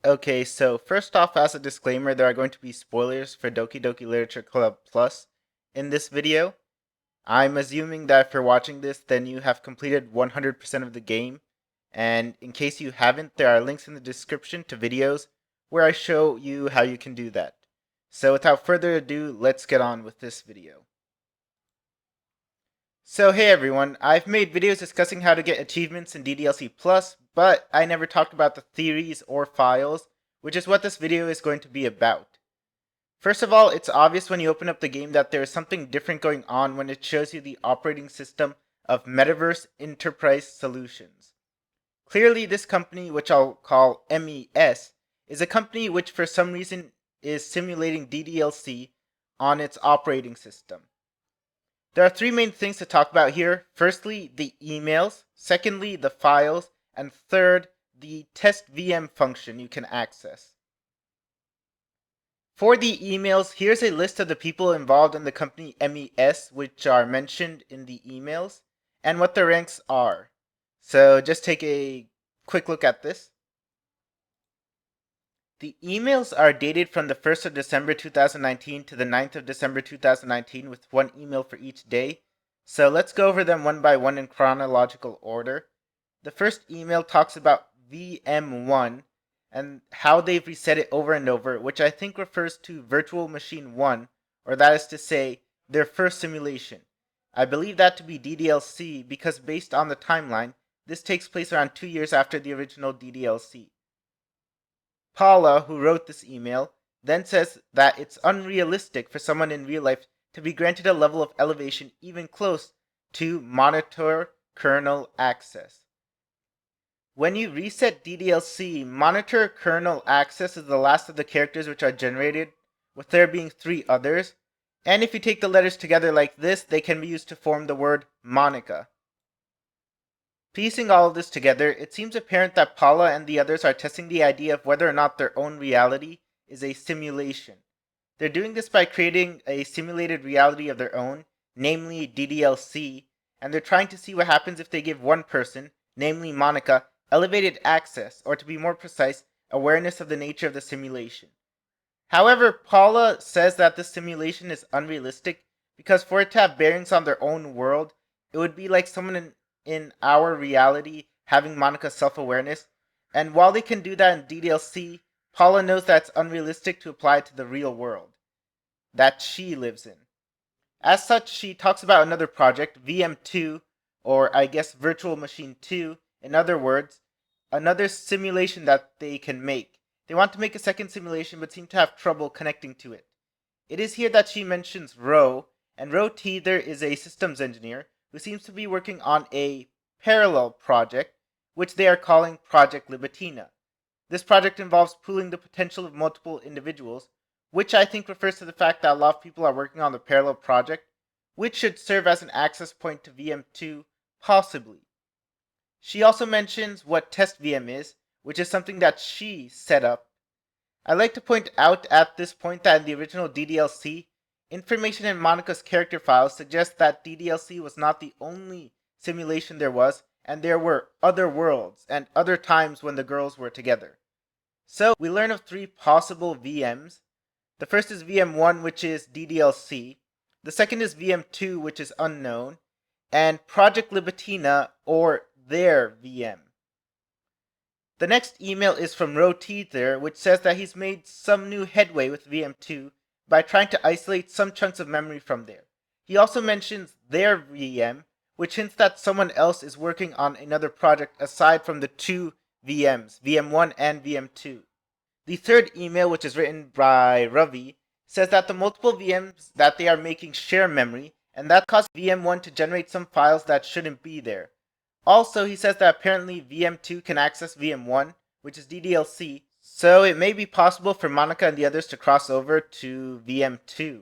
Okay, so first off, as a disclaimer, there are going to be spoilers for Doki Doki Literature Club Plus in this video. I'm assuming that if you're watching this, then you have completed 100% of the game, and in case you haven't, there are links in the description to videos where I show you how you can do that. So without further ado, let's get on with this video. So hey everyone, I've made videos discussing how to get achievements in DDLC Plus, but I never talked about the theories or files, which is what this video is going to be about. First of all, it's obvious when you open up the game that there is something different going on when it shows you the operating system of Metaverse Enterprise Solutions. Clearly, this company, which I'll call MES, is a company which for some reason is simulating DDLC on its operating system. There are three main things to talk about here. Firstly, the emails. Secondly, the files. And third, the test VM function you can access. For the emails, here's a list of the people involved in the company MES, which are mentioned in the emails, and what their ranks are. So just take a quick look at this. The emails are dated from the 1st of December 2019 to the 9th of December 2019 with one email for each day. So let's go over them one by one in chronological order. The first email talks about VM1 and how they've reset it over and over, which I think refers to Virtual Machine 1, or that is to say, their first simulation. I believe that to be DDLC because based on the timeline, this takes place around 2 years after the original DDLC. Paula, who wrote this email, then says that it's unrealistic for someone in real life to be granted a level of elevation even close to monitor kernel access. When you reset DDLC, monitor kernel access is the last of the characters which are generated, with there being 3 others, and if you take the letters together like this, they can be used to form the word Monica. Piecing all of this together, it seems apparent that Paula and the others are testing the idea of whether or not their own reality is a simulation. They're doing this by creating a simulated reality of their own, namely DDLC, and they're trying to see what happens if they give one person, namely Monica, elevated access, or to be more precise, awareness of the nature of the simulation. However, Paula says that this simulation is unrealistic because for it to have bearings on their own world, it would be like someone in our reality having Monica's self-awareness, and while they can do that in DDLC, Paula knows that it's unrealistic to apply it to the real world that she lives in. As such, she talks about another project, VM2, or I guess Virtual Machine 2, in other words, another simulation that they can make. They want to make a second simulation but seem to have trouble connecting to it. It is here that she mentions Ro, and Ro Teether is a systems engineer who seems to be working on a parallel project, which they are calling Project Libitina. This project involves pooling the potential of multiple individuals, which I think refers to the fact that a lot of people are working on the parallel project, which should serve as an access point to VM2, possibly. She also mentions what test VM is, which is something that she set up. I'd like to point out at this point that in the original DDLC, information in Monica's character files suggests that DDLC was not the only simulation there was, and there were other worlds and other times when the girls were together. So we learn of 3 possible VMs. The first is VM1, which is DDLC. The second is VM2, which is unknown. And Project Libitina, or their VM. The next email is from Ro Teether, which says that he's made some new headway with VM2 by trying to isolate some chunks of memory from there. He also mentions their VM, which hints that someone else is working on another project aside from the 2 VMs, VM1 and VM2. The third email, which is written by Ravi, says that the multiple VMs that they are making share memory, and that caused VM1 to generate some files that shouldn't be there. Also, he says that apparently VM2 can access VM1, which is DDLC, so it may be possible for Monica and the others to cross over to VM2.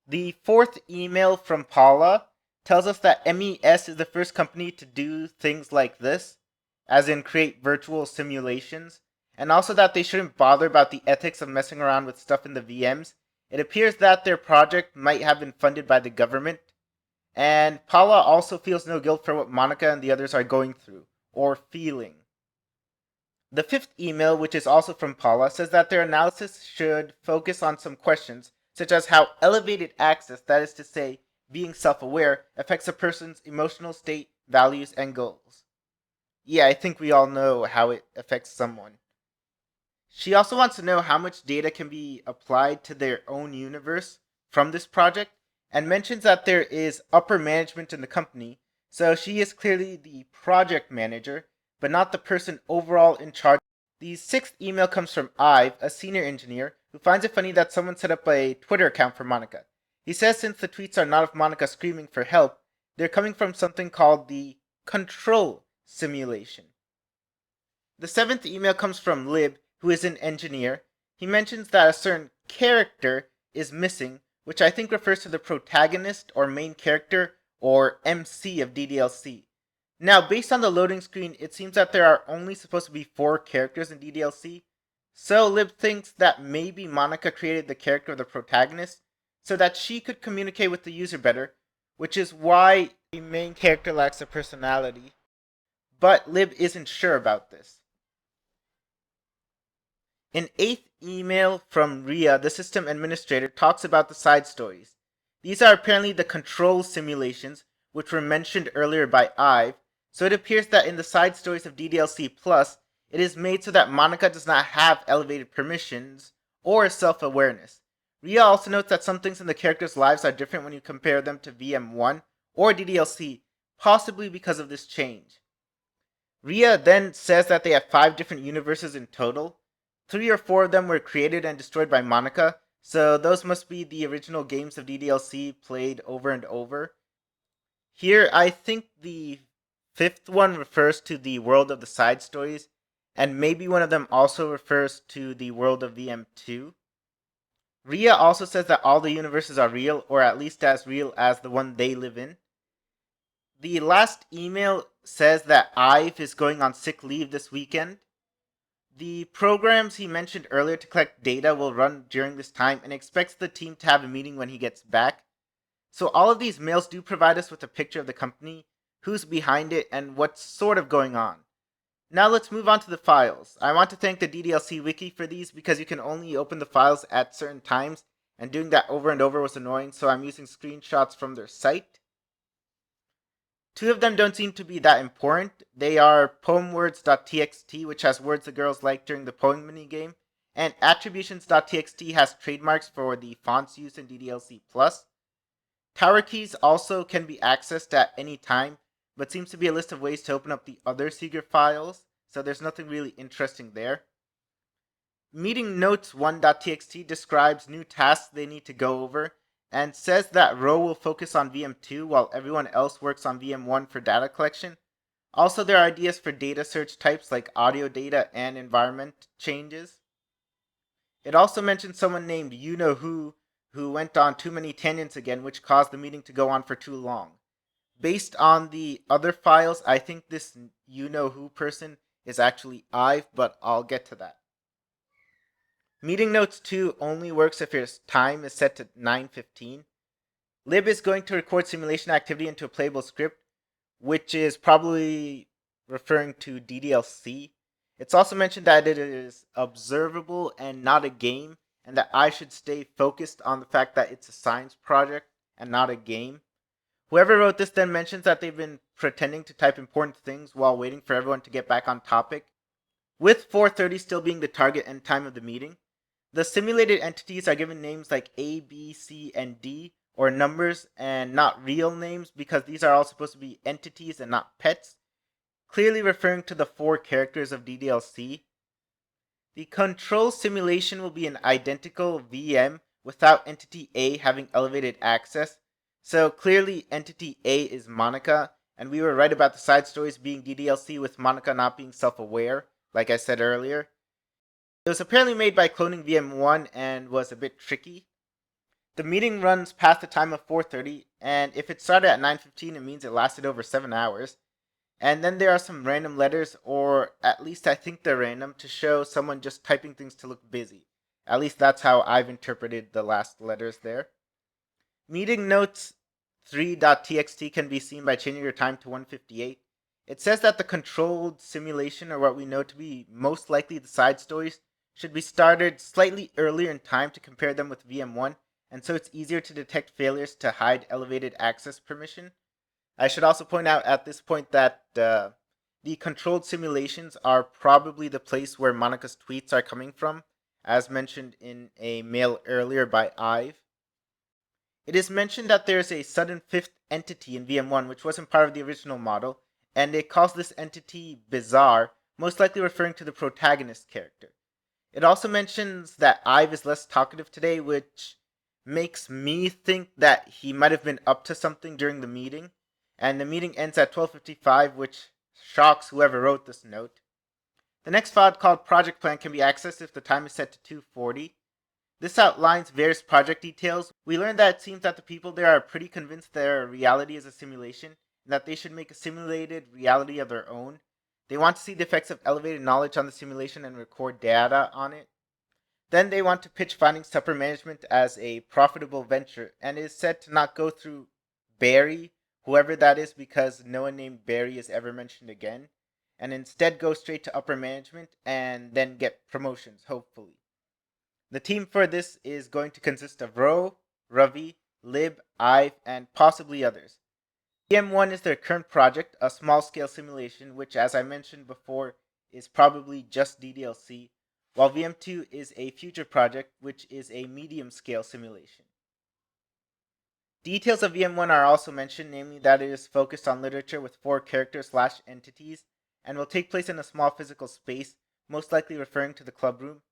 The fourth email from Paula tells us that MES is the first company to do things like this, as in create virtual simulations, and also that they shouldn't bother about the ethics of messing around with stuff in the VMs. It appears that their project might have been funded by the government, and Paula also feels no guilt for what Monica and the others are going through, or feeling. The fifth email, which is also from Paula, says that their analysis should focus on some questions, such as how elevated access, that is to say, being self-aware, affects a person's emotional state, values, and goals. Yeah, I think we all know how it affects someone. She also wants to know how much data can be applied to their own universe from this project, and mentions that there is upper management in the company, so she is clearly the project manager, but not the person overall in charge. The sixth email comes from Ive, a senior engineer, who finds it funny that someone set up a Twitter account for Monica. He says since the tweets are not of Monica screaming for help, they're coming from something called the control simulation. The seventh email comes from Lib, who is an engineer. He mentions that a certain character is missing, which I think refers to the protagonist or main character or MC of DDLC. Now, based on the loading screen, it seems that there are only supposed to be 4 characters in DDLC, so Lib thinks that maybe Monica created the character of the protagonist so that she could communicate with the user better, which is why the main character lacks a personality. But Lib isn't sure about this. An 8th email from Ria, the system administrator, talks about the side stories. These are apparently the control simulations, which were mentioned earlier by Ive, so it appears that in the side stories of DDLC Plus, it is made so that Monica does not have elevated permissions or self-awareness. Ria also notes that some things in the characters' lives are different when you compare them to VM1 or DDLC, possibly because of this change. Ria then says that they have 5 different universes in total. 3 or 4 of them were created and destroyed by Monica, so those must be the original games of DDLC played over and over. Here, I think the 5th one refers to the world of the side stories, and maybe one of them also refers to the world of VM2. Ria also says that all the universes are real, or at least as real as the one they live in. The last email says that Ive is going on sick leave this weekend. The programs he mentioned earlier to collect data will run during this time and expects the team to have a meeting when he gets back. So all of these mails do provide us with a picture of the company, who's behind it, and what's sort of going on. Now let's move on to the files. I want to thank the DDLC wiki for these because you can only open the files at certain times, and doing that over and over was annoying, so I'm using screenshots from their site. 2 of them don't seem to be that important. They are poemwords.txt, which has words the girls like during the poem minigame, and attributions.txt has trademarks for the fonts used in DDLC+. Tower keys also can be accessed at any time, but seems to be a list of ways to open up the other secret files, so there's nothing really interesting there. Meeting notes 1.txt describes new tasks they need to go over, and says that Ro will focus on VM2 while everyone else works on VM1 for data collection. Also, there are ideas for data search types like audio data and environment changes. It also mentions someone named You-Know-Who went on too many tangents again, which caused the meeting to go on for too long. Based on the other files, I think this You-Know-Who person is actually Ive, but I'll get to that. Meeting notes 2 only works if your time is set to 9:15. Lib is going to record simulation activity into a playable script, which is probably referring to DDLC. It's also mentioned that it is observable and not a game, and that I should stay focused on the fact that it's a science project and not a game. Whoever wrote this then mentions that they've been pretending to type important things while waiting for everyone to get back on topic, with 4:30 still being the target end time of the meeting. The simulated entities are given names like A, B, C, and D, or numbers, and not real names because these are all supposed to be entities and not pets, clearly referring to the 4 characters of DDLC. The control simulation will be an identical VM without entity A having elevated access, so clearly entity A is Monica, and we were right about the side stories being DDLC with Monica not being self-aware, like I said earlier. It was apparently made by cloning VM1 and was a bit tricky. The meeting runs past the time of 4:30, and if it started at 9:15, it means it lasted over 7 hours. And then there are some random letters, or at least I think they're random, to show someone just typing things to look busy. At least that's how I've interpreted the last letters there. Meeting notes 3.txt can be seen by changing your time to 1:58. It says that the controlled simulation, or what we know to be most likely the side stories, should be started slightly earlier in time to compare them with VM1, and so it's easier to detect failures to hide elevated access permission. I should also point out at this point that the controlled simulations are probably the place where Monica's tweets are coming from, as mentioned in a mail earlier by Ive. It is mentioned that there is a sudden fifth entity in VM1 which wasn't part of the original model, and it calls this entity Bizarre, most likely referring to the protagonist character. It also mentions that Ive is less talkative today, which makes me think that he might have been up to something during the meeting, and the meeting ends at 12:55, which shocks whoever wrote this note. The next file called Project Plan can be accessed if the time is set to 2:40. This outlines various project details. We learned that it seems that the people there are pretty convinced their reality is a simulation, and that they should make a simulated reality of their own. They want to see the effects of elevated knowledge on the simulation and record data on it. Then they want to pitch findings to upper management as a profitable venture, and it is said to not go through Barry, whoever that is, because no one named Barry is ever mentioned again, and instead go straight to upper management and then get promotions, hopefully. The team for this is going to consist of Ro, Ravi, Lib, Ive, and possibly others. VM1 is their current project, a small-scale simulation, which, as I mentioned before, is probably just DDLC, while VM2 is a future project, which is a medium-scale simulation. Details of VM1 are also mentioned, namely that it is focused on literature with 4 characters/entities, and will take place in a small physical space, most likely referring to the club room.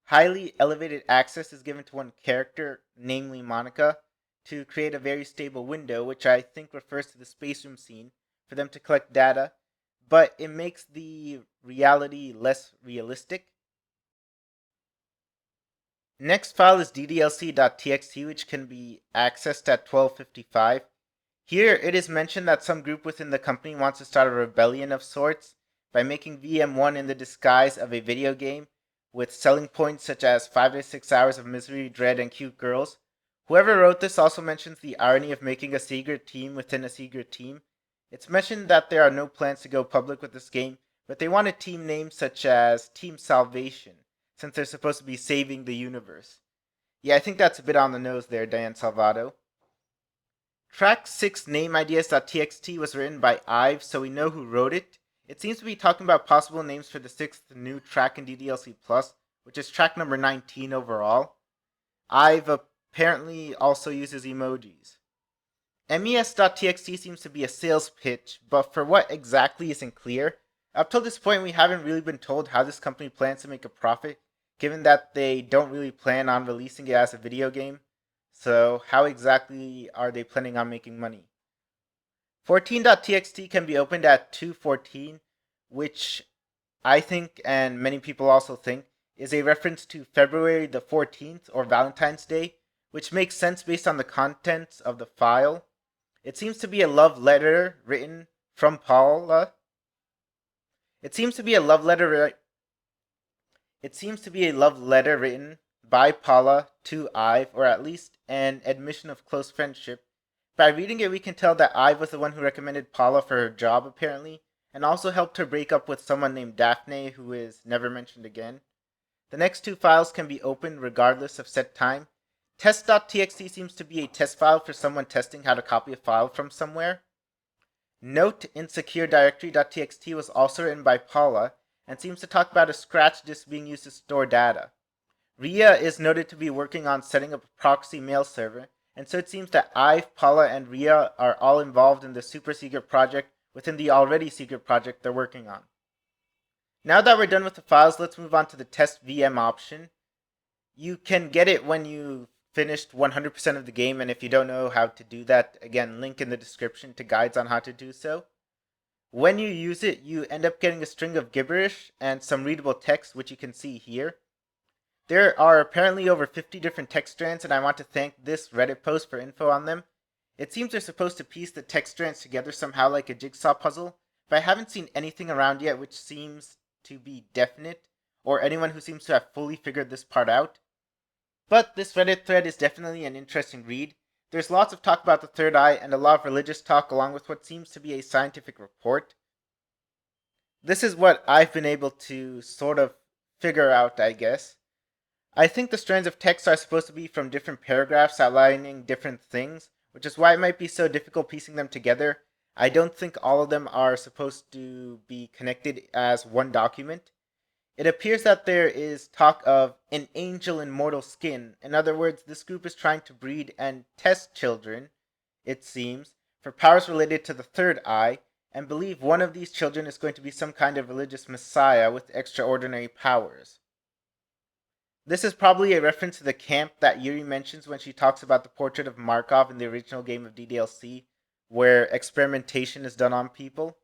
Highly elevated access is given to one character, namely Monica, to create a very stable window, which I think refers to the space room scene, for them to collect data, but it makes the reality less realistic. Next file is DDLC.txt, which can be accessed at 12:55. Here it is mentioned that some group within the company wants to start a rebellion of sorts by making VM1 in the disguise of a video game, with selling points such as 5 to 6 hours of misery, dread, and cute girls. Whoever wrote this also mentions the irony of making a secret team within a secret team. It's mentioned that there are no plans to go public with this game, but they want a team name such as Team Salvation, since they're supposed to be saving the universe. Yeah, I think that's a bit on the nose there, Dan Salvato. Track 6 nameideas.txt was written by Ive, so we know who wrote it. It seems to be talking about possible names for the 6th new track in DDLC Plus, which is track number 19 overall. Ive apparently also uses emojis. mes.txt seems to be a sales pitch, but for what exactly isn't clear. Up till this point, we haven't really been told how this company plans to make a profit, given that they don't really plan on releasing it as a video game. So how exactly are they planning on making money? 14.txt can be opened at 2:14, which I think, and many people also think, is a reference to February the 14th, or Valentine's Day, which makes sense based on the contents of the file. It seems to be a love letter written from Paula. It seems to be a love letter written by Paula to Ive, or at least an admission of close friendship. By reading it, we can tell that Ive was the one who recommended Paula for her job, apparently, and also helped her break up with someone named Daphne, who is never mentioned again. The next 2 files can be opened regardless of set time. Test.txt seems to be a test file for someone testing how to copy a file from somewhere. Note insecure directory.txt was also written by Paula, and seems to talk about a scratch disk being used to store data. Ria is noted to be working on setting up a proxy mail server, and so it seems that Ive, Paula, and Ria are all involved in the super secret project within the already secret project they're working on. Now that we're done with the files, let's move on to the test VM option. You can get it when you finished 100% of the game, and if you don't know how to do that, again, link in the description to guides on how to do so. When you use it, you end up getting a string of gibberish and some readable text, which you can see here. There are apparently over 50 different text strands, and I want to thank this Reddit post for info on them. It seems they're supposed to piece the text strands together somehow like a jigsaw puzzle, but I haven't seen anything around yet which seems to be definite, or anyone who seems to have fully figured this part out. But this Reddit thread is definitely an interesting read. There's lots of talk about the third eye, and a lot of religious talk along with what seems to be a scientific report. This is what I've been able to sort of figure out, I guess. I think the strands of text are supposed to be from different paragraphs outlining different things, which is why it might be so difficult piecing them together. I don't think all of them are supposed to be connected as one document. It appears that there is talk of an angel in mortal skin. In other words, this group is trying to breed and test children, it seems, for powers related to the third eye, and believe one of these children is going to be some kind of religious messiah with extraordinary powers. This is probably a reference to the camp that Yuri mentions when she talks about the portrait of Markov in the original game of DDLC, where experimentation is done on people.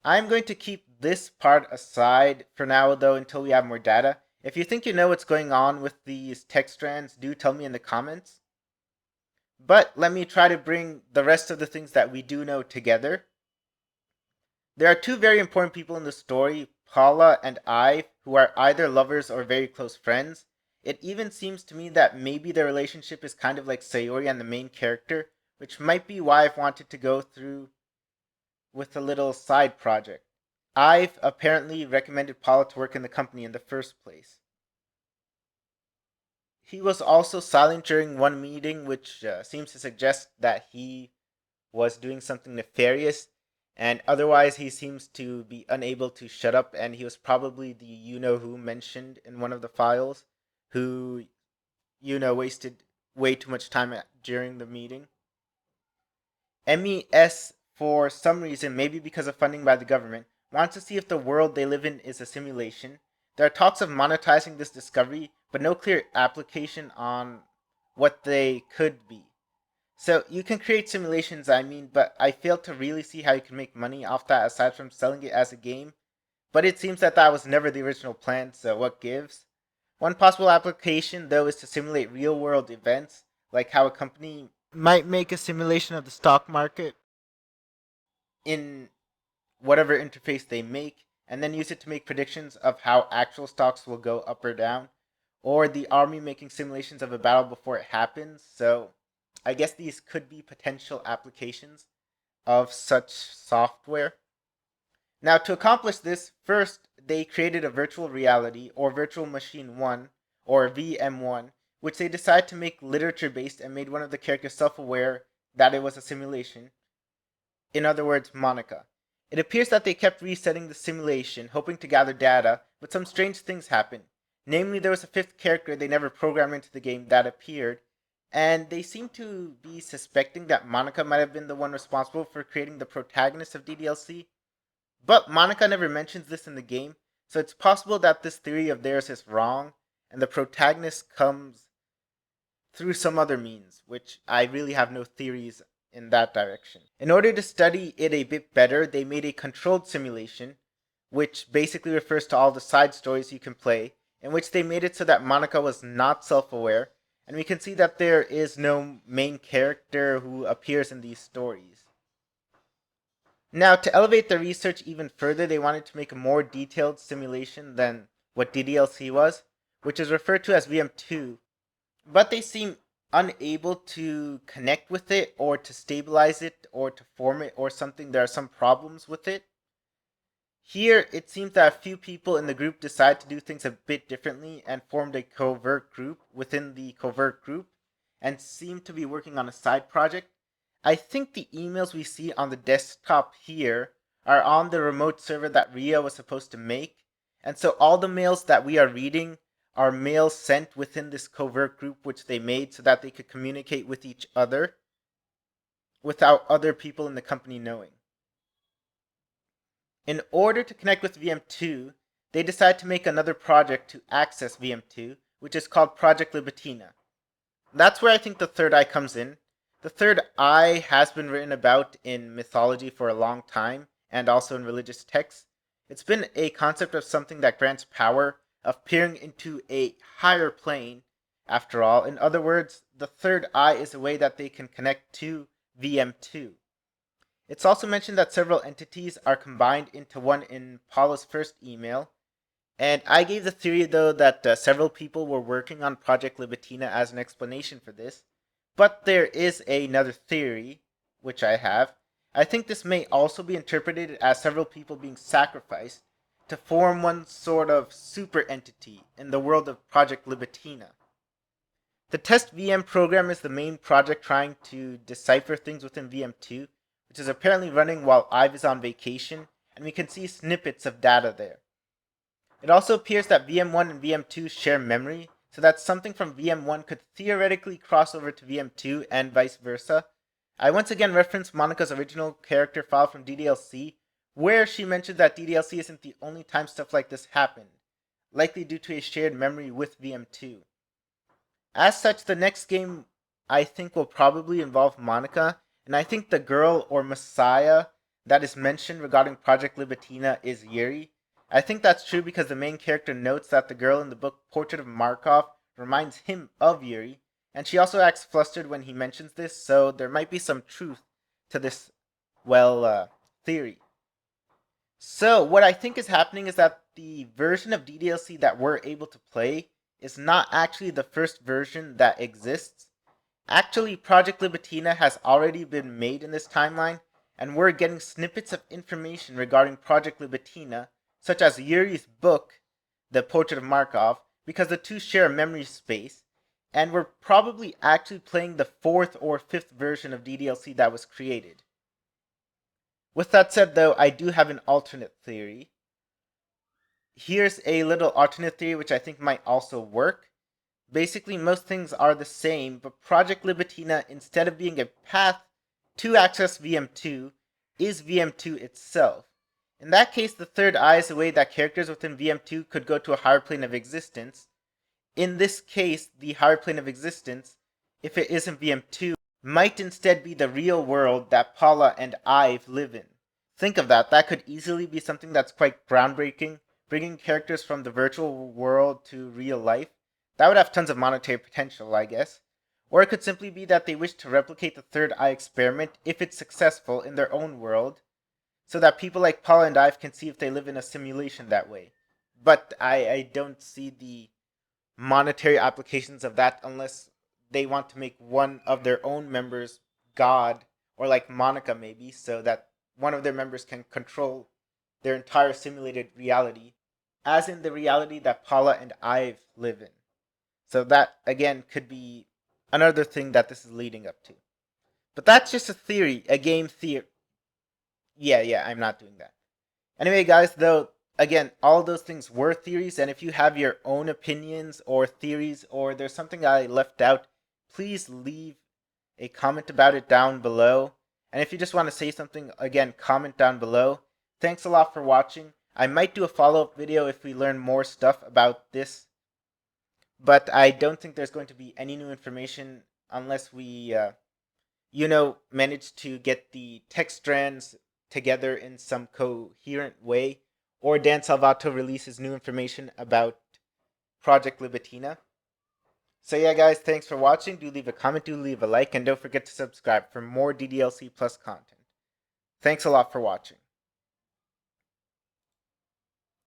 I'm going to keep this part aside for now, though, until we have more data. If you think you know what's going on with these text strands, do tell me in the comments. But let me try to bring the rest of the things that we do know together. There are two very important people in the story, Paula and Ive, who are either lovers or very close friends. It even seems to me that maybe their relationship is kind of like Sayori and the main character, which might be why I've wanted to go through with a little side project. Ive apparently recommended Paula to work in the company in the first place. He was also silent during one meeting, which seems to suggest that he was doing something nefarious, and otherwise he seems to be unable to shut up, and he was probably the you-know-who mentioned in one of the files, who, wasted way too much time during the meeting. MES, for some reason, maybe because of funding by the government, wants to see if the world they live in is a simulation. There are talks of monetizing this discovery, but no clear application on what they could be. So you can create simulations, but I fail to really see how you can make money off that aside from selling it as a game. But it seems that was never the original plan, so what gives? One possible application, though, is to simulate real-world events, like how a company might make a simulation of the stock market in whatever interface they make, and then use it to make predictions of how actual stocks will go up or down, or the army making simulations of a battle before it happens. So I guess these could be potential applications of such software. Now, to accomplish this, first they created a virtual reality, or virtual machine 1, or VM1, which they decided to make literature based and made one of the characters self-aware that it was a simulation. In other words, Monica. It appears that they kept resetting the simulation, hoping to gather data, but some strange things happened. Namely, there was a fifth character they never programmed into the game that appeared, and they seem to be suspecting that Monica might have been the one responsible for creating the protagonist of DDLC. But Monica never mentions this in the game, so it's possible that this theory of theirs is wrong, and the protagonist comes through some other means, which I really have no theories in that direction. In order to study it a bit better, they made a controlled simulation, which basically refers to all the side stories you can play, in which they made it so that Monica was not self-aware, and we can see that there is no main character who appears in these stories. Now, to elevate the research even further, they wanted to make a more detailed simulation than what DDLC was, which is referred to as VM2, but they seem unable to connect with it or to stabilize it or to form it or something. There are some problems with it. Here, it seems that a few people in the group decided to do things a bit differently and formed a covert group within the covert group and seem to be working on a side project. I think the emails we see on the desktop here are on the remote server that Ria was supposed to make, and so all the mails that we are reading are mails sent within this covert group which they made so that they could communicate with each other without other people in the company knowing. In order to connect with VM2, they decided to make another project to access VM2, which is called Project Libitina. That's where I think the third eye comes in. The third eye has been written about in mythology for a long time, and also in religious texts. It's been a concept of something that grants power, of peering into a higher plane, after all. In other words, the third eye is a way that they can connect to VM2. It's also mentioned that several entities are combined into one in Paula's first email, and I gave the theory, though, that several people were working on Project Libitina as an explanation for this. But there is another theory, which I have, I think this may also be interpreted as several people being sacrificed to form one sort of super entity in the world of Project Libitina. The test VM program is the main project trying to decipher things within VM2, which is apparently running while Ive is on vacation, and we can see snippets of data there. It also appears that VM1 and VM2 share memory, so that something from VM1 could theoretically cross over to VM2 and vice versa. I once again reference Monica's original character file from DDLC, where she mentioned that DDLC isn't the only time stuff like this happened, likely due to a shared memory with VM2. As such, the next game I think will probably involve Monica, and I think the girl or Messiah that is mentioned regarding Project Libitina is Yuri. I think that's true because the main character notes that the girl in the book Portrait of Markov reminds him of Yuri, and she also acts flustered when he mentions this, so there might be some truth to this, theory. So, what I think is happening is that the version of DDLC that we're able to play is not actually the first version that exists. Actually, Project Libitina has already been made in this timeline, and we're getting snippets of information regarding Project Libitina, such as Yuri's book, The Portrait of Markov, because the two share a memory space, and we're probably actually playing the fourth or fifth version of DDLC that was created. With that said, though, I do have an alternate theory. Here's a little alternate theory which I think might also work. Basically, most things are the same, but Project Libitina, instead of being a path to access VM2, is VM2 itself. In that case, the third eye is a way that characters within VM2 could go to a higher plane of existence. In this case, the higher plane of existence, if it isn't VM2, might instead be the real world that Paula and Ive live in. Think of that. That could easily be something that's quite groundbreaking, bringing characters from the virtual world to real life. That would have tons of monetary potential, I guess. Or it could simply be that they wish to replicate the third eye experiment, if it's successful, in their own world, so that people like Paula and Ive can see if they live in a simulation that way. But I don't see the monetary applications of that unless they want to make one of their own members God, or like Monica maybe, so that one of their members can control their entire simulated reality, as in the reality that Paula and Ive live in. So that, again, could be another thing that this is leading up to. But that's just a theory, a game theory. Yeah, I'm not doing that. Anyway, guys, though, again, all those things were theories, and if you have your own opinions or theories, or there's something I left out, please leave a comment about it down below. And if you just want to say something, again, comment down below. Thanks a lot for watching. I might do a follow-up video if we learn more stuff about this, but I don't think there's going to be any new information unless we, manage to get the text strands together in some coherent way, or Dan Salvato releases new information about Project Libitina. So yeah, guys, thanks for watching. Do leave a comment, do leave a like, and don't forget to subscribe for more DDLC Plus content. Thanks a lot for watching.